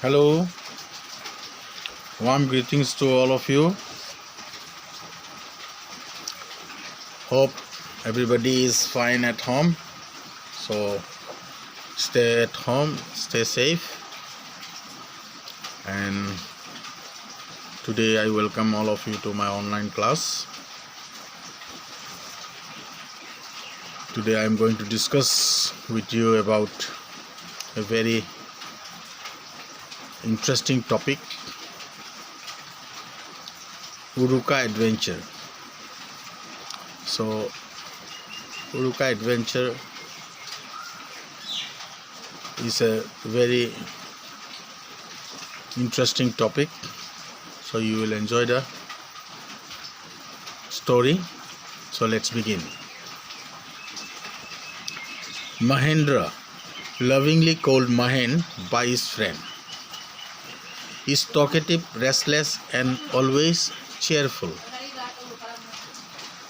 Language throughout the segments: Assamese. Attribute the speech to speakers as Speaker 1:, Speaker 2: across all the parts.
Speaker 1: Hello, warm greetings to all of you. Hope everybody is fine at home. So stay at home, stay safe. And today I welcome all of you to my online class. Today I am going to discuss with you about a very interesting topic, Uruka Adventure. So Uruka Adventure is a very interesting topic, so you will enjoy the story. So let's begin. Mahendra, lovingly called Mahen by his friend, is talkative, restless, and always cheerful.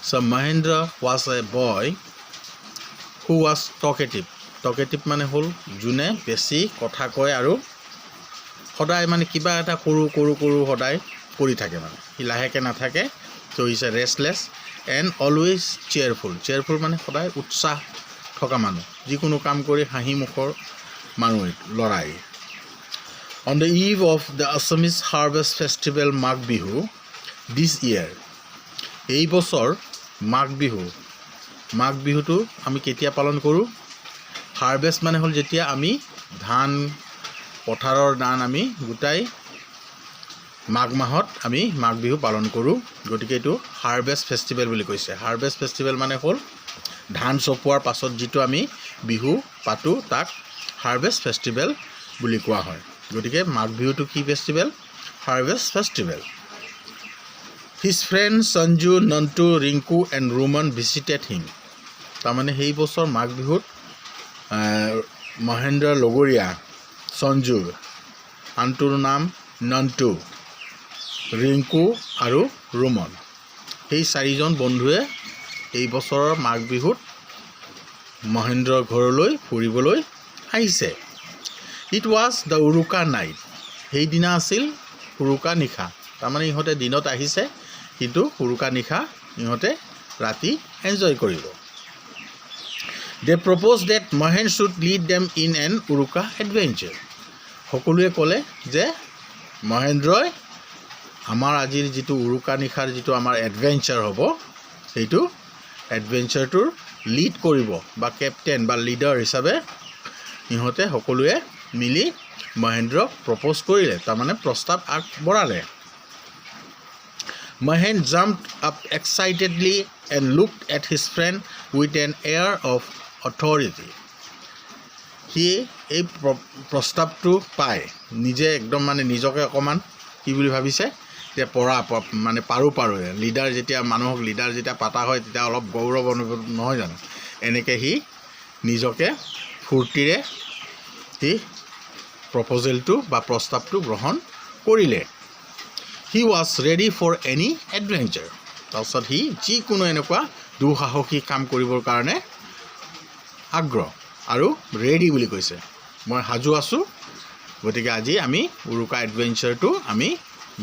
Speaker 1: So Mahendra was a boy who was talkative. Talkative mane hol june besi kotha koy aru hodai mane kiba eta koru hodai kori thake mane hi laheke na thake. So he is a restless and always cheerful. Cheerful mane hodai utsah thoka manu jikono kam kori hahi mukhor manu lorai. On the eve of the Assamese harvest festival Magh Bihu this year, এই বছৰ মাঘ বিহুটো আমি কেতিয়া পালন কৰোঁ? হাৰভেষ্ট মানে হ'ল যেতিয়া আমি ধান পথাৰৰ ধান আমি গোটাই মাঘ মাহত আমি মাঘ বিহু পালন কৰোঁ। গতিকে এইটো হাৰভেষ্ট ফেষ্টিভেল বুলি কৈছে। হাৰভেষ্ট ফেষ্টিভেল মানে হ'ল ধান চপোৱাৰ পাছত যিটো আমি বিহু পাতো তাক হাৰভেষ্ট ফেষ্টিভেল বুলি কোৱা হয়। গতিকে মাঘ বিহুটো কি festival? Harvest festival. His friends Sanju, Nantu, Rinku and Roman visited him. তাৰমানে সেই বছৰ মাঘ বিহুত মহেন্দ্ৰ লগৰীয়া সঞ্জু, আনটোৰ নাম নন্তু, ৰিংকু আৰু ৰোমন, সেই চাৰিজন বন্ধুৱে এই বছৰৰ মাঘ বিহুত মহেন্দ্ৰৰ ঘৰলৈ ফুৰিবলৈ আহিছে। It was the Uruka night. সেইদিনা আছিল উৰুকা নিশা। তাৰমানে ইহঁতে দিনত আহিছে কিন্তু উৰুকা নিশা ইহঁতে ৰাতি এনজয় কৰিব। They proposed that Mahen should lead them in an Uruka adventure. সকলোৱে ক'লে যে মহেন্দ্ৰই আমাৰ আজিৰ যিটো উৰুকা নিশাৰ যিটো আমাৰ এডভেঞ্চাৰ হ'ব সেইটো এডভেঞ্চাৰটোৰ লিড কৰিব বা কেপ্টেইন বা লিডাৰ হিচাপে ইহঁতে সকলোৱে মিলি মহেন্দ্ৰক প্ৰপ'জ কৰিলে, তাৰমানে প্ৰস্তাৱ আগবঢ়ালে। Mahen jumped up excitedly and looked at his friend with an air of authority. He এই প্ৰস্তাৱটো পায় নিজে একদম মানে নিজকে অকণমান কি বুলি ভাবিছে যে মানে পাৰো লিডাৰ যেতিয়া মানুহক লিডাৰ যেতিয়া পাতা হয় তেতিয়া অলপ গৌৰৱ অনুভৱ নহয় জানো? এনেকৈ সি নিজকে ফূৰ্তিৰে সি প্ৰপ'জেলটো বা প্ৰস্তাৱটো গ্ৰহণ কৰিলে। He was ready for any adventure. তাৰপিছত সি যিকোনো এনেকুৱা দুঃসাহসী কাম কৰিবৰ কাৰণে আগ্ৰহ আৰু ৰেডি বুলি কৈছে, মই সাজু আছোঁ। গতিকে আজি আমি উৰুকা এডভেঞ্চাৰটো আমি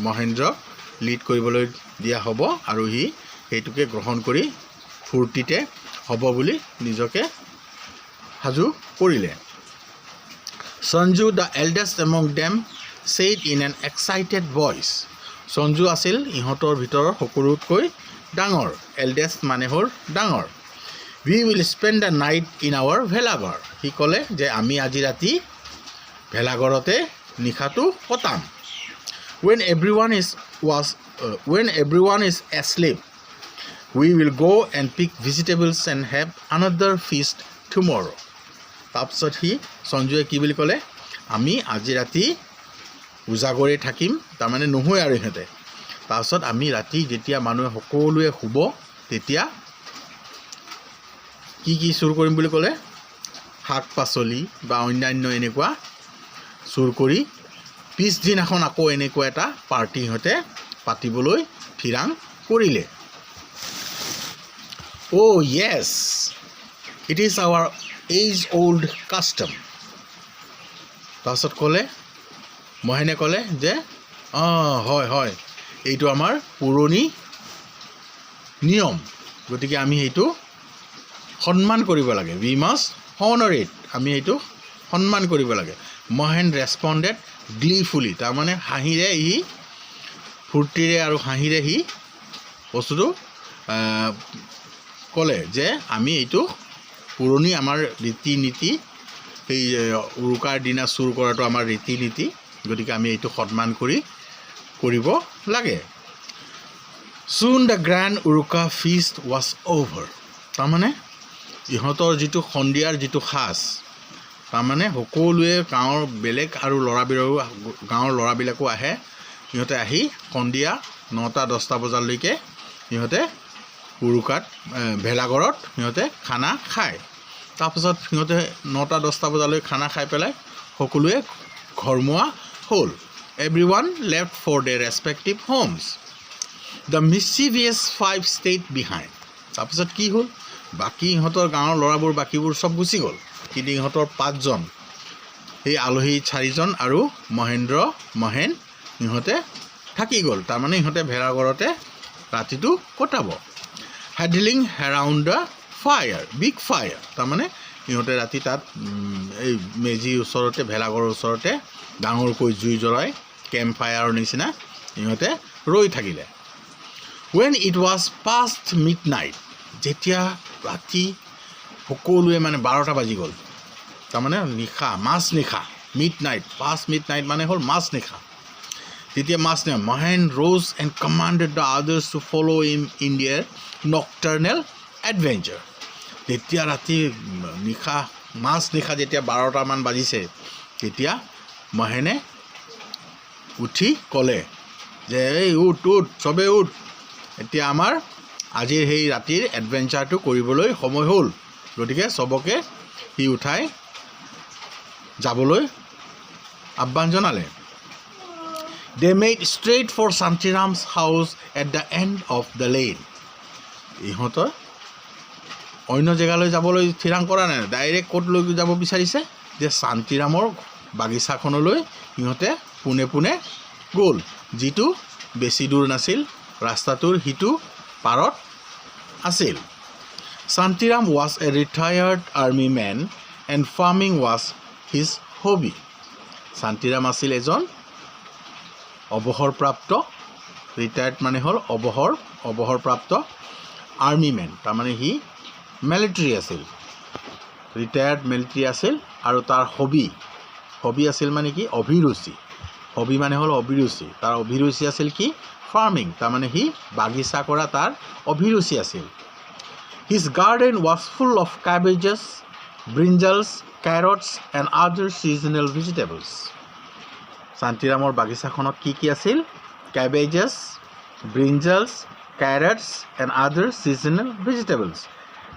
Speaker 1: মহেন্দ্ৰক লিড কৰিবলৈ দিয়া হ'ব আৰু সি সেইটোকে গ্ৰহণ কৰি ফূৰ্তিতে হ'ব বুলি নিজকে সাজু কৰিলে। Sanju, the eldest among them, said in an excited voice. Sanju আছিল ইহঁতৰ ভিতৰৰ সকলোতকৈ ডাঙৰ। এল্ডেষ্ট মানে হ'ল ডাঙৰ। We will spend the night in our ভেলাঘৰ। সি ক'লে যে আমি আজি ৰাতি ভেলাঘৰতে নিশাটো কটাম। When everyone is asleep, we will go and pick vegetables and have another feast tomorrow. তাৰপিছত সি সঞ্জুৱে কি বুলি ক'লে, আমি আজি ৰাতি উজাগৰে থাকিম, তাৰমানে নহয় আৰু ইহঁতে। তাৰপিছত আমি ৰাতি যেতিয়া মানুহে সকলোৱে শুব তেতিয়া কি চুৰ কৰিম বুলি ক'লে, শাক পাচলি বা অন্যান্য এনেকুৱা চুৰ কৰি পিছদিনাখন আকৌ এনেকুৱা এটা পাৰ্টি ইহঁতে পাতিবলৈ থিৰাং কৰিলে। Oh yes, it is our age old custom. তাৰপিছত ক'লে মহেনে ক'লে যে হয় হয় এইটো আমাৰ পুৰণি নিয়ম গতিকে আমি এইটো সন্মান কৰিব লাগে উই মাষ্ট honor it আমি এইটো সন্মান কৰিব লাগে মহেন ৰেছপণ্ডেড গ্লিফুলি তাৰমানে হাঁহিৰে ই ফূৰ্তিৰে আৰু হাঁহিৰে সি বস্তুটো ক'লে যে আমি এইটো পুৰণি আমাৰ ৰীতি নীতি সেই উৰুকাৰ দিনা চুৰ কৰাটো আমাৰ ৰীতি নীতি গতিকে আমি এইটো সন্মান কৰিব লাগে Soon the grand Uruka feast was over তাৰমানে ইহঁতৰ যিটো সন্ধিয়াৰ যিটো সাজ তাৰমানে সকলোৱে গাঁৱৰ বেলেগ আৰু গাঁৱৰ ল'ৰাবিলাকো আহে সিহঁতে আহি সন্ধিয়া 9টা-10টা বজালৈকে সিহঁতে উৰুকাত ভেলাঘৰত সিহঁতে খানা খায় তাৰপিছত সিহঁতে 9টা-10টা বজালৈ খানা খাই পেলাই সকলোৱে ঘৰমুৱা হ'ল everyone left for their respective homes the mischievous 5 stayed behind তাৰপিছত কি হ'ল বাকি ইহঁতৰ গাঁৱৰ ল'ৰাবোৰ বাকিবোৰ সব গুচি গ'ল কিন্তু ইহঁতৰ 5জন এই আলহী 4জন আৰু মহেন ইহঁতে থাকি গ'ল তাৰমানে ইহঁতে ভেলাঘৰতে ৰাতিটো কটাব huddling around the fire big fire তাৰমানে ইহঁতে ৰাতি তাত এই মেজি ওচৰতে ভেলাঘৰৰ ওচৰতে ডাঙৰকৈ জুই জ্বলাই কেম্প ফায়াৰৰ নিচিনা ইহঁতে ৰৈ থাকিলে when it was past midnight যেতিয়া ৰাতি সকলোৱে মানে 12টা বাজি গ'ল তাৰমানে নিশা মাছ নিশা midnight past midnight মানে হ'ল মাছ নিশা তেতিয়া মাছ নিশা Mahen rose and commanded the others to follow him in their nocturnal adventure তেতিয়া ৰাতি নিশা মাছ নিশা যেতিয়া 12টা মান বাজিছে তেতিয়া মহেনে উঠি ক'লে যে এই উঠ সবে উঠ এতিয়া আমাৰ আজিৰ সেই ৰাতিৰ এডভেঞ্চাৰটো কৰিবলৈ সময় হ'ল গতিকে সবকে হি উঠাই যাবলৈ আহ্বান জনালে they made straight for Shantiram's house at the end of the lane ইহঁতৰ অন্য জেগালৈ যাবলৈ থিৰাং কৰা নাই ডাইৰেক্ট ক'ত লৈ যাব বিচাৰিছে যে শান্তিৰামৰ বাগিচাখনলৈ ইহঁতে পুনে গ'ল যিটো বেছি দূৰ নাছিল ৰাস্তাটোৰ হিটো পাৰত আছিল Shantiram was a retired army man and farming was his hobby Shantiram আছিল এজন অৱসৰপ্ৰাপ্ত ৰিটায়াৰ্ড মানে হ'ল অৱসৰপ্ৰাপ্ত আৰ্মি মেন তাৰমানে হি মিলিটাৰী আছিল ৰিটায়াৰ্ড মিলিটাৰী আছিল আৰু তাৰ হবি আছিল মানে কি অভিৰুচি হবি মানে হ'ল অভিৰুচি তাৰ অভিৰুচি আছিল কি ফাৰ্মিং তাৰমানে হি বাগিচা কৰা তাৰ অভিৰুচি আছিল his garden was full of cabbages brinjals carrots and other seasonal vegetables শান্তিৰামৰ বাগিচাখনত কি আছিল cabbages brinjals carrots and other seasonal vegetables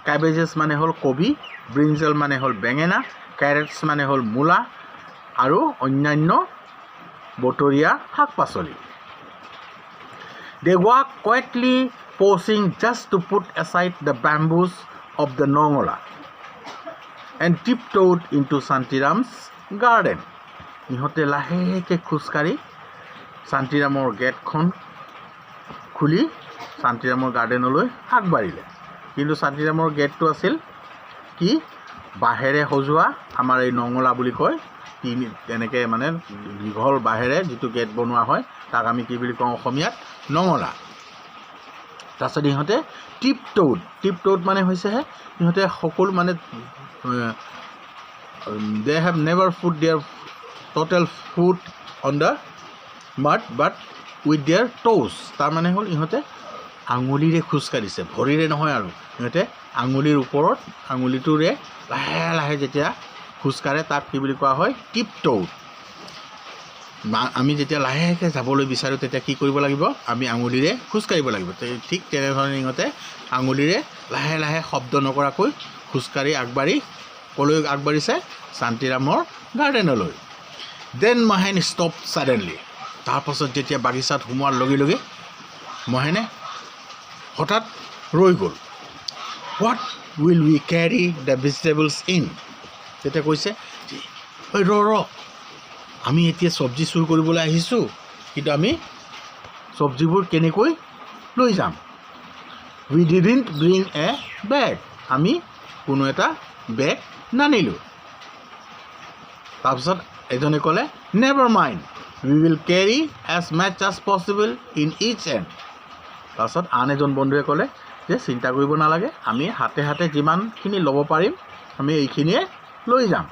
Speaker 1: cabbages মানে হ'ল কবি brinjal মানে হ'ল বেঙেনা carrots মানে হ'ল মূলা আৰু অন্যান্য বটৰীয়া শাক-পাচলি they walked quietly pausing just to put aside the bamboos of the nongola and tiptoed into Shantiram's garden ইহঁতে লাহেকে খুচকাৰি শান্তিৰামৰ গেটখন খুলি শান্তিৰামৰ গাৰ্ডেনলৈ আগবাঢ়িলে কিন্তু শান্তিৰামৰ গেটটো আছিল কি বাহেৰে সজোৱা আমাৰ এই নংলা বুলি কয় তেনেকে মানে দীঘল বাহেৰে যিটো গেট বনোৱা হয় তাক আমি কি বুলি কওঁ অসমীয়াত নংলা তাৰপিছত ইহঁতে টিপটোড মানে হৈছে ইহঁতে সকলো মানে they have never put their total foot on the mud but with their toes তাৰ মানে হ'ল ইহঁতে আঙুলিৰে খুচকাৰিছে ভৰিৰে নহয় আৰু ইহঁতে আঙুলিৰ ওপৰত আঙুলিটোৰে লাহে যেতিয়া খুচকাৰে তাক কি বুলি কোৱা হয় টিপটোড আমি যেতিয়া লাহেকৈ যাবলৈ বিচাৰোঁ তেতিয়া কি কৰিব লাগিব আমি আঙুলিৰে খুচকাৰিব লাগিব ঠিক তেনেধৰণে ইহঁতে আঙুলিৰে লাহে শব্দ নকৰাকৈ খুচকাৰি কলৈ আগবাঢ়িছে শান্তিৰামৰ গাৰ্ডেনলৈ দেন মহেন ষ্টপ ছাডেনলি তাৰপাছত যেতিয়া বাগিচাত সোমোৱাৰ লগে মহেনে হঠাৎ ৰৈ গ'ল what will we carry the vegetables in তেতিয়া কৈছে ৰ আমি এতিয়া চব্জি চুৰ কৰিবলৈ আহিছোঁ কিন্তু আমি চব্জিবোৰ কেনেকৈ লৈ যাম উই ডিডন্ট ব্ৰিং এ বেগ আমি কোনো এটা বেগ নানিলোঁ তাৰপিছত এজনে ক'লে never mind we will carry as much as possible in each and তাৰপিছত আন এজন বন্ধুৱে ক'লে যে চিন্তা কৰিব নালাগে আমি হাতে হাতে যিমানখিনি ল'ব পাৰিম আমি এইখিনিয়ে লৈ যাম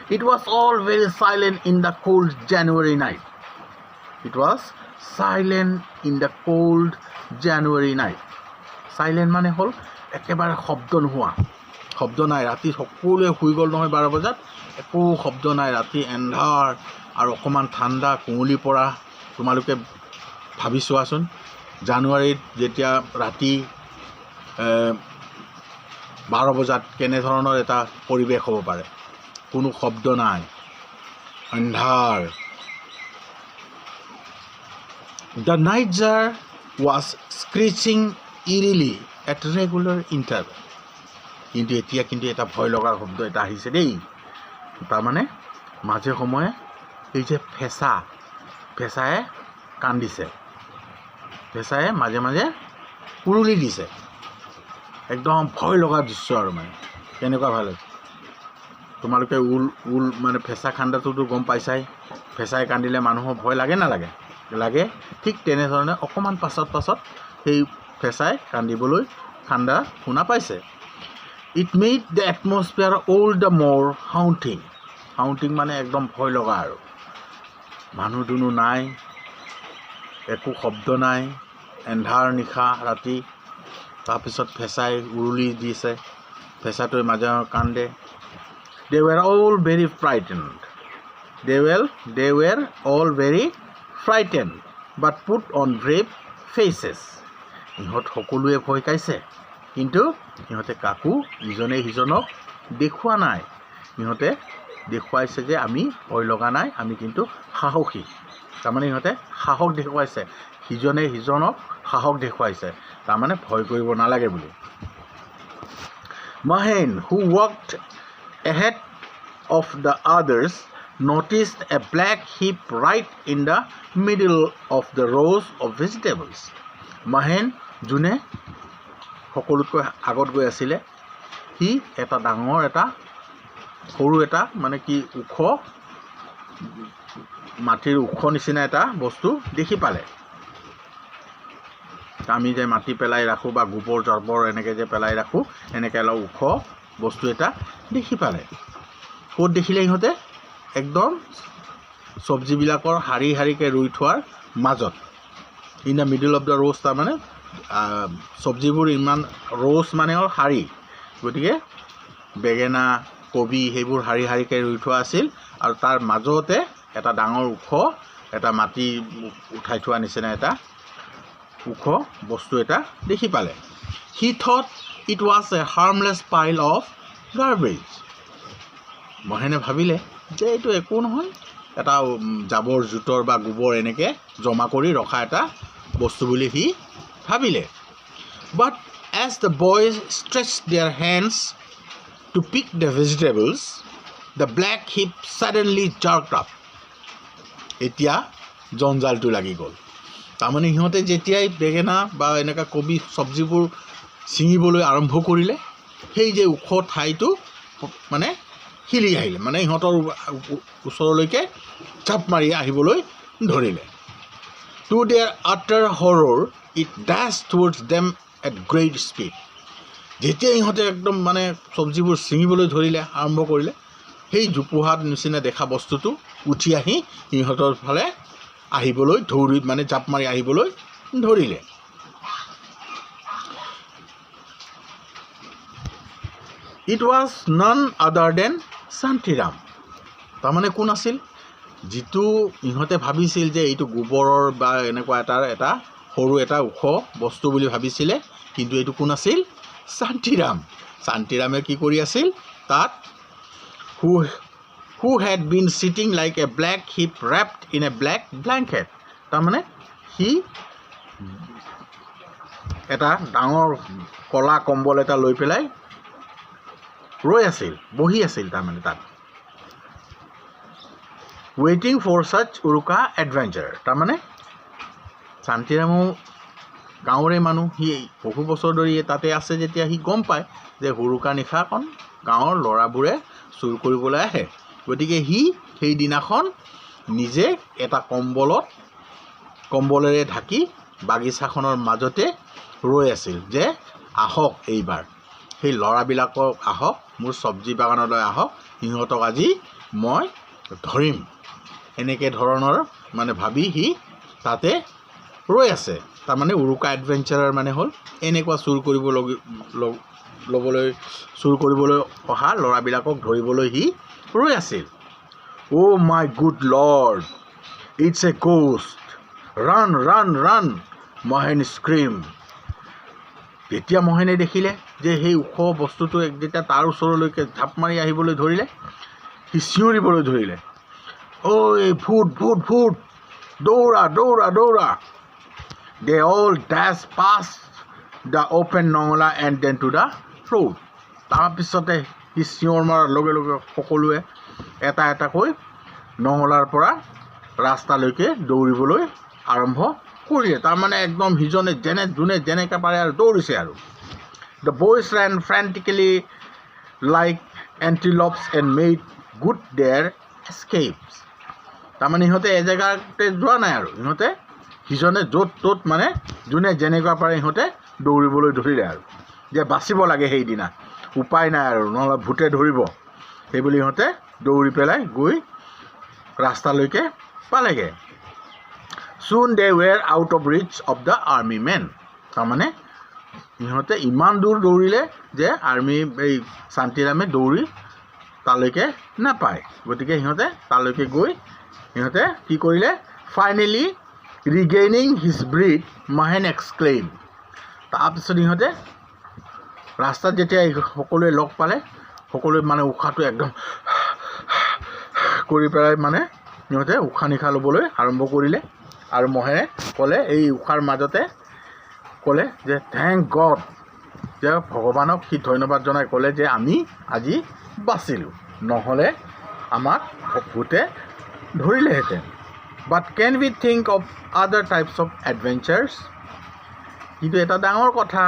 Speaker 1: It was all very silent in the cold January night. It was silent in the cold January night. Silent মানে হ'ল একেবাৰে শব্দ নোহোৱা শব্দ নাই ৰাতি সকলোৱে শুই গ'ল নহয় 12 বজাত একো শব্দ নাই ৰাতি এন্ধাৰ আৰু অকমান ঠাণ্ডা কুঁৱলী পৰা তোমালোকে ভাবি চোৱাচোন জানুৱাৰীত যেতিয়া ৰাতি 12 বজাত কেনে ধৰণৰ এটা পৰিৱেশ হ'ব পাৰে কোনো শব্দ নাই আন্ধাৰ The nightjar was screeching eerily at regular interval কিন্তু এতিয়া কিন্তু এটা ভয় লগা শব্দ এটা আহিছে দেই তাৰমানে মাজে সময়ে এই যে ফেঁচায়ে কান্দিছে ফেঁচায়ে মাজে মাজে উৰুলি দিছে একদম ভয় লগা দৃশ্য আৰু মানে কেনেকুৱা ভাল তোমালোকে উল মানে ফেঁচা খান্দাটোতো গম পাইছাই ফেঁচাই কান্দিলে মানুহৰ ভয় লাগে নালাগে লাগে ঠিক তেনেধৰণে অকণমান পাছত সেই ফেঁচাই কান্দিবলৈ খান্দা শুনা পাইছে it made the atmosphere all the more haunting মানে একদম ভয় লগা আৰু মানুহ দুনো নাই একো শব্দ নাই এন্ধাৰ নিশা ৰাতি তাৰপিছত ফেঁচাই উৰুলি দিছে ফেঁচাটোৱে মাজে কান্দে They were all very frightened. They were all very frightened, but put on brave faces. ইহঁত সকলোৱে ভয় খাইছে কিন্তু ইহঁতে কাকো ইজনে সিজনক দেখুৱা নাই ইহঁতে দেখুৱাইছে যে আমি ভয় লগা নাই আমি কিন্তু সাহসী তাৰমানে ইহঁতে সাহস দেখুৱাইছে সিজনে সিজনক সাহস দেখুৱাইছে তাৰমানে ভয় কৰিব নালাগে বুলি Mahen, who walked ahead of the others, noticed a black heap right in the middle of the rows of vegetables. Mahen, june সকলোতকৈ আগত গৈ আছিলে হি এটা ডাঙৰ এটা সৰু এটা মানে কি উখ মাটিৰ উখ নিচিনা এটা বস্তু দেখি পালে আমি যে মাটি পেলাই ৰাখো বা গোবৰ জৰ্বৰ এনেকৈ যে পেলাই ৰাখো এনেকৈ অলপ ওখ বস্তু এটা দেখি পালে ক'ত দেখিলে ইহঁতে একদম চব্জিবিলাকৰ শাৰী শাৰীকৈ ৰুই থোৱাৰ মাজত in the middle of the rose তাৰমানে চব্জিবোৰ ইমান ৰ'জ মানে হ'ল শাৰী গতিকে বেঙেনা কবি সেইবোৰ শাৰী শাৰীকৈ ৰুই থোৱা আছিল আৰু তাৰ মাজতে এটা ডাঙৰ ওখ এটা মাটি উঠাই থোৱা নিচিনা এটা ওখ বস্তু এটা দেখি পালে he thought it was a harmless pile of garbage মহেনে ভাবিলে যে এইটো একো নহয় এটা জাবৰ জোঁথৰ বা গোবৰ এনেকৈ জমা কৰি ৰখা এটা বস্তু বুলি সি ভাবিলে but as the boys stretch their hands to pick the vegetables the black heap suddenly jerked up এতিয়া জঞ্জালটো লাগি গ'ল তাৰমানে সিহঁতে যেতিয়াই বেঙেনা বা এনেকুৱা কবি চব্জিবোৰ ছিঙিবলৈ আৰম্ভ কৰিলে সেই যে ওখ ঠাইটো মানে হিলি আহিলে মানে ইহঁতৰ ওচৰলৈকে চাপ মাৰি আহিবলৈ ধৰিলে to their utter horror it dash towards them at great speed যেতিয়া ইহঁতে একদম মানে চব্জিবোৰ ছিঙিবলৈ ধৰিলে আৰম্ভ কৰিলে সেই জোপোহাত নিচিনা দেখা বস্তুটো উঠি আহি ইহঁতৰ ফালে আহিবলৈ ধৰি মানে জাপ মাৰি আহিবলৈ ধৰিলে ইট ৱাজ নন আদাৰ দেন শান্তিৰাম তাৰমানে কোন আছিল যিটো ইহঁতে ভাবিছিল যে এইটো গোবৰৰ বা এনেকুৱা এটা সৰু এটা ওখ বস্তু বুলি ভাবিছিলে কিন্তু এইটো কোন আছিল শান্তিৰামে কি কৰি আছিল তাত who had been sitting like a black heap wrapped in a black blanket তাৰমানে সি এটা ডাঙৰ কলা কম্বল এটা লৈ পেলাই ৰৈ আছিল বহি আছিল তাৰমানে তাত ৱেইটিং ফৰ ছাচ উৰুকা এডভেঞ্চাৰ। তাৰমানে শান্তিৰামো গাঁৱৰে মানুহ, সি বহু বছৰ ধৰি তাতে আছে যেতিয়া সি গম পায় যে উৰুকা নিশাখন গাঁৱৰ ল'ৰাবোৰে চুৰ কৰিবলৈ আহে। গতিকে সি সেইদিনাখন নিজে এটা কম্বলেৰে ঢাকি বাগিচাখনৰ মাজতে ৰৈ আছিল যে আহক এইবাৰ সেই ল'ৰাবিলাকক, আহক মোৰ চব্জি বাগানলৈ আহক, সিহঁতক আজি মই ধৰিম। এনেকৈ ধৰণৰ মানে ভাবি সি তাতে ৰৈ আছে। তাৰমানে উৰুকা এডভেঞ্চাৰৰ মানে হ'ল এনেকুৱা চুৰ কৰিবলৈ অহা ল'ৰাবিলাকক ধৰিবলৈ সি ৰৈ আছিল। Oh' my good lord, it's a ghost, run run run, Mahen scream. যেতিয়া মহেনে দেখিলে যে সেই ওখ বস্তুটো যেতিয়া তাৰ ওচৰলৈকে ঝাপ মাৰি আহিবলৈ ধৰিলে, সি চিঞৰিবলৈ ধৰিলে, ঐ ভূত ভূত ভূত, দৌৰা দৌৰা দৌৰা। They all dash past the open নঙলা and then to the road. তাৰপিছতে সি চিঞৰ মৰাৰ লগে লগে সকলোৱে এটা এটাকৈ নঙলাৰ পৰা ৰাস্তালৈকে দৌৰিবলৈ আৰম্ভ কৰিলে। তাৰমানে একদম সিজনে যোনে যেনেকৈ পাৰে আৰু দৌৰিছে আৰু। The boys ran frantically like antelopes and made good their escapes. তাৰমানে সিহঁতে এজেগাতে যোৱা নাই আৰু, সিহঁতে সিজনে য'ত ত'ত মানে যোনে যেনেকুৱা পাৰে সিহঁতে দৌৰিবলৈ ধৰিলে আৰু যে বাচিব লাগে সেইদিনা, উপায় নাই আৰু নহ'লে ভূতে ধৰিব। সেইবুলি সিহঁতে দৌৰি পেলাই গৈ ৰাস্তালৈকে পালেগৈ। Soon they were out of reach of the army men. তাৰমানে সিহঁতে ইমান দূৰ দৌৰিলে যে এই শান্তিৰামে দৌৰি তালৈকে নাপায়। গতিকে সিহঁতে তালৈকে গৈ সিহঁতে কি কৰিলে, ফাইনেলি ৰিগেইনিং হিজ ব্ৰিথ, মহেন এক্সক্লেইম। তাৰপিছত সিহঁতে ৰাস্তাত যেতিয়া সকলোৱে লগ পালে, সকলোৱে মানে উশাহটো একদম কৰি পেলাই মানে সিহঁতে উশাহ নিশাহ ল'বলৈ আৰম্ভ কৰিলে। আৰু মহেনে ক'লে, এই উশাৰ মাজতে ক'লে যে থেংক গড, যে ভগৱানক সি ধন্যবাদ জনাই ক'লে যে আমি আজি বাচিলোঁ, নহ'লে আমাক ভূতে ধৰিলেহেঁতেন। বাট কেন উই থিংক অফ আদাৰ টাইপছ অফ এডভেঞ্চাৰ্ছ। কিন্তু এটা ডাঙৰ কথা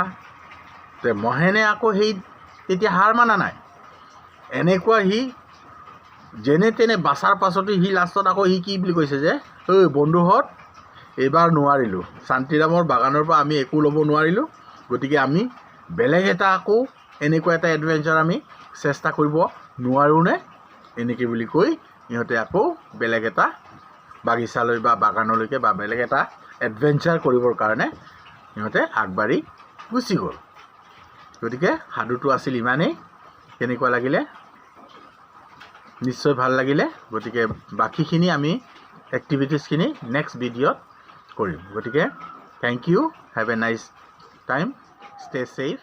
Speaker 1: যে মহেনে আকৌ সেই তেতিয়া হাৰ মানা নাই। এনেকুৱা সি যেনে তেনে বাচাৰ পাছতো সি লাষ্টত আকৌ সি কি বুলি কৈছে যে, ঐ বন্ধুহঁত, এইবাৰ নোৱাৰিলোঁ, শান্তিৰামৰ বাগানৰ পৰা আমি একো ল'ব নোৱাৰিলোঁ, গতিকে আমি বেলেগ এটা আকৌ এনেকুৱা এটা এডভেঞ্চাৰ আমি চেষ্টা কৰিব নোৱাৰোঁনে, এনেকৈ বুলি কৈ সিহঁতে আকৌ বেলেগ এটা বাগিচালৈ বা বাগানলৈকে বা বেলেগ এটা এডভেঞ্চাৰ কৰিবৰ কাৰণে সিহঁতে আগবাঢ়ি গুচি গ'ল। গতিকে সাধুটো আছিল ইমানেই। কেনেকুৱা লাগিলে? নিশ্চয় ভাল লাগিলে। গতিকে বাকীখিনি আমি এক্টিভিটিছখিনি নেক্সট ভিডিঅ'ত কৰিম। গতিকে thank you, have a nice time, stay safe.